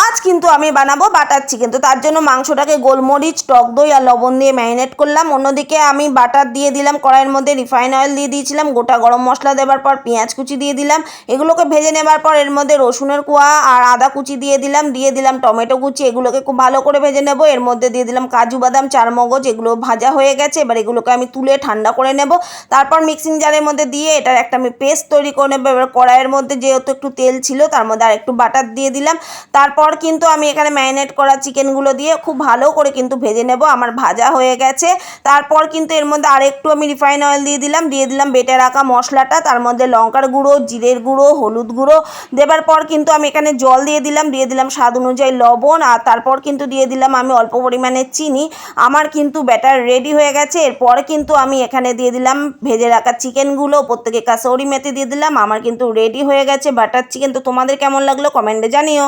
আজ কিন্তু আমি বানাবো বাটার চিকেন। তো তার জন্য মাংসটাকে গোলমরিচ, টক দই আর লবণ দিয়ে ম্যারিনেট করলাম। অন্যদিকে আমি বাটার দিয়ে দিলাম, কড়াইয়ের মধ্যে রিফাইন অয়েল দিয়ে দিয়েছিলাম, গোটা গরম মশলা দেওয়ার পর পেঁয়াজ কুচি দিয়ে দিলাম। এগুলোকে ভেজে নেবার পর এর মধ্যে রসুনের কোয়া আর আদা কুচি দিয়ে দিলাম টমেটো কুচি। এগুলোকে খুব ভালো করে ভেজে নেব। এর মধ্যে দিয়ে দিলাম কাজু বাদাম, চারমগজ, এগুলো ভাজা হয়ে গেছে। এবার এগুলোকে আমি তুলে ঠান্ডা করে নেব। তারপর মিক্সিং জারের মধ্যে দিয়ে এটার একটা আমি পেস্ট তৈরি করে নেব। এবার কড়াইয়ের মধ্যে যেহেতু একটু তেল ছিল তার মধ্যে আর একটু বাটার দিয়ে দিলাম। তারপর কিন্তু আমি এখানে ম্যারিনেট করা চিকেনগুলো দিয়ে খুব ভালো করে কিন্তু ভেজে নেব। আমার ভাজা হয়ে গেছে। তারপর কিন্তু এর মধ্যে আরেকটু আমি রিফাইন অয়েল দিয়ে দিলাম বেটে রাখা মশলাটা, তার মধ্যে লঙ্কার গুঁড়ো, জিরের গুঁড়ো, হলুদ গুঁড়ো দেবার পর কিন্তু আমি এখানে জল দিয়ে দিলাম স্বাদ অনুযায়ী লবণ, আর তারপর কিন্তু দিয়ে দিলাম আমি অল্প পরিমাণে চিনি। আমার কিন্তু ব্যাটার রেডি হয়ে গেছে। এরপর কিন্তু আমি এখানে দিয়ে দিলাম ভেজে রাখা চিকেনগুলো, প্রত্যেকে কাসৌরি মেথি দিয়ে দিলাম। আমার কিন্তু রেডি হয়ে গেছে বাটার চিকেন। তো তোমাদের কেমন লাগলো কমেন্টে জানিও।